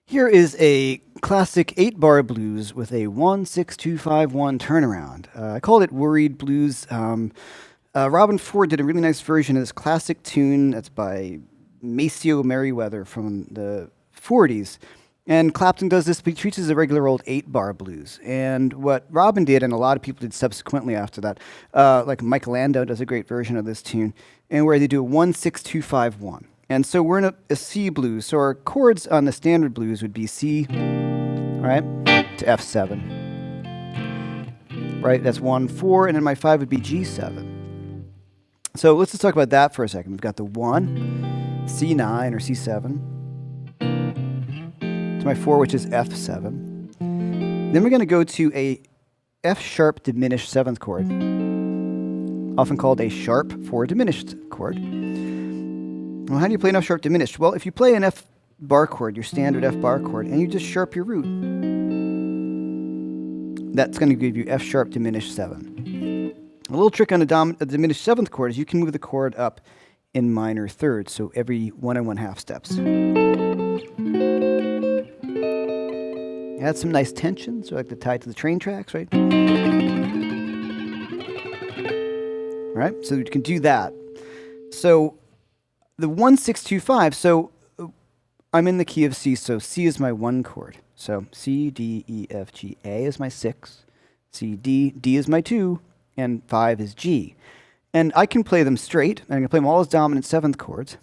Here is a classic 8-bar blues with a 1-6-2-5-1 turnaround. I called it Worried Blues. Robin Ford did a really nice version of this classic tune that's by Maceo Merriweather from the 40s. And Clapton does this, but he treats it as a regular old 8-bar blues. And what Robin did, and a lot of people did subsequently after that, like McErlain does a great version of this tune, and where they do a 1-6-2-5-1. And so we're in a C blues. So our chords on the standard blues would be C, right, to F7. Right, that's 1, 4, and then my 5 would be G7. So let's just talk about that for a second. We've got the 1, C9 or C7, to my 4, which is F7. Then we're going to go to a F sharp diminished 7th chord, often called a sharp 4 diminished chord. Well, how do you play an F sharp diminished? Well, if you play an F bar chord, your standard F bar chord, and you just sharp your root, that's going to give you F sharp diminished 7. A little trick on a diminished 7th chord is you can move the chord up in minor thirds, so every 1 1/2 steps. Add some nice tension, so like the tie to the train tracks, right? All right, so you can do that. So the 1-6-2-5, so I'm in the key of C, so C is my 1 chord. So C, D, E, F, G, A is my 6, C, D, D is my 2, and 5 is G. And I can play them straight, and I can play them all as dominant 7th chords.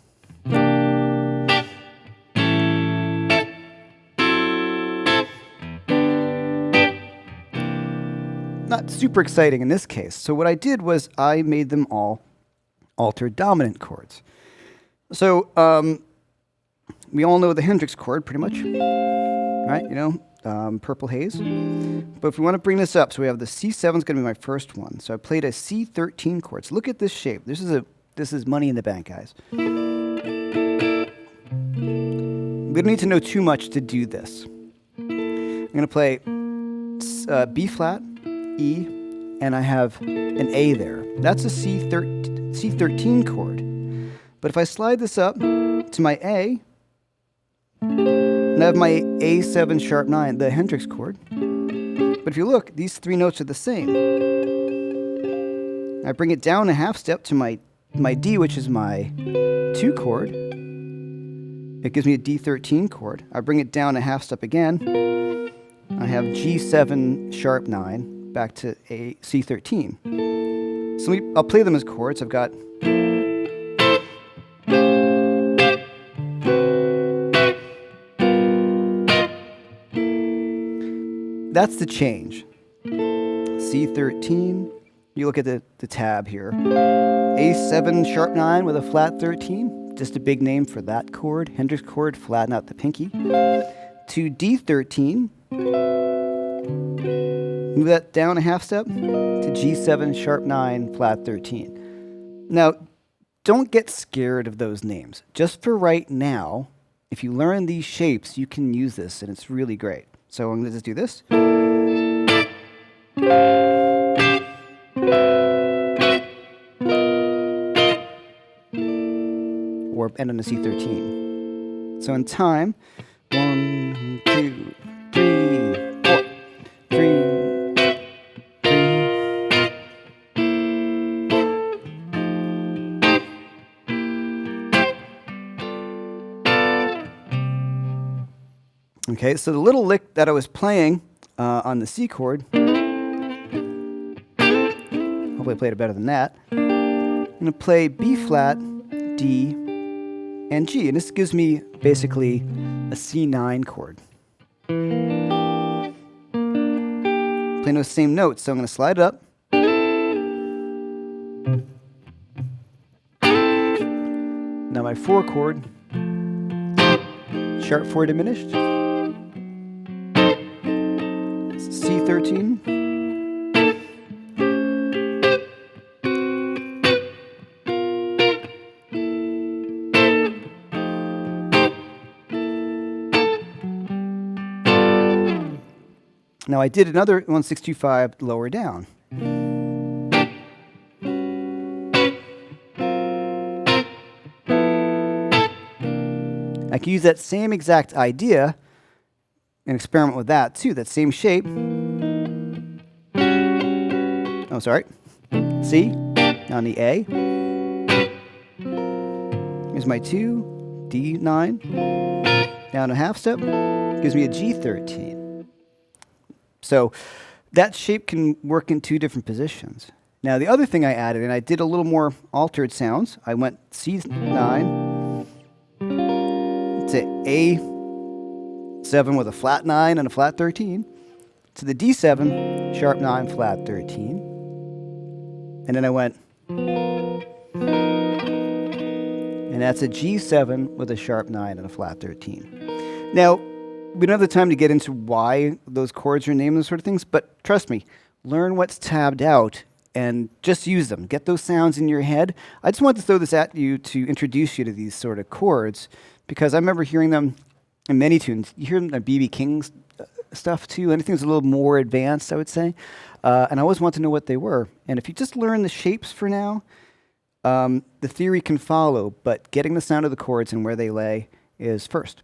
Not super exciting in this case. So what I did was I made them all altered dominant chords. So we all know the Hendrix chord pretty much, right? You know, Purple Haze. But if we want to bring this up, so we have the C7 is going to be my first one. So I played a C13 chord. So look at this shape. This is money in the bank, guys. We don't need to know too much to do this. I'm going to play B flat, E, and I have an A there. That's a C13 chord. But if I slide this up to my A, and I have my A7 sharp 9, the Hendrix chord. But if you look, these 3 notes are the same. I bring it down a 1/2 step to my D, which is my 2 chord. It gives me a D13 chord. I bring it down a 1/2 step again. I have G7 sharp 9 back to a C13. So I'll play them as chords. I've got that's the change. C13, you look at the tab here. A7 sharp 9 with a flat 13, just a big name for that chord. Hendrix chord, flatten out the pinky. To D13, move that down a 1/2 step to G7 sharp 9, flat 13. Now, don't get scared of those names. Just for right now, if you learn these shapes, you can use this, and it's really great. So I'm going to just do this. Or end on a C13. So in time, 1, 2, 3, 4, 3, 3. Okay, so the little lick that I was playing on the C chord, hopefully I played it better than that. I'm going to play B flat, D, and G, and this gives me basically a C9 chord. Playing those same notes, so I'm going to slide it up. Now my 4 chord, sharp 4 diminished, C13. Now I did another 1-6-2-5 lower down. I can use that same exact idea and experiment with that too. That same shape. Oh, sorry. C, on the A. Here's my 2, D9, down a half step, gives me a G13. So that shape can work in 2 different positions. Now the other thing I added, and I did a little more altered sounds, I went C9 to A7 with a flat 9 and a flat 13, to the D7, sharp 9, flat 13, and then I went, and that's a G7 with a sharp 9 and a flat 13. Now, we don't have the time to get into why those chords are named, those sort of things, but trust me, learn what's tabbed out and just use them. Get those sounds in your head. I just wanted to throw this at you to introduce you to these sort of chords, because I remember hearing them in many tunes. You hear them in B.B. King's stuff too. Anything that's a little more advanced, I would say. And I always want to know what they were. And if you just learn the shapes for now, the theory can follow, but getting the sound of the chords and where they lay is first.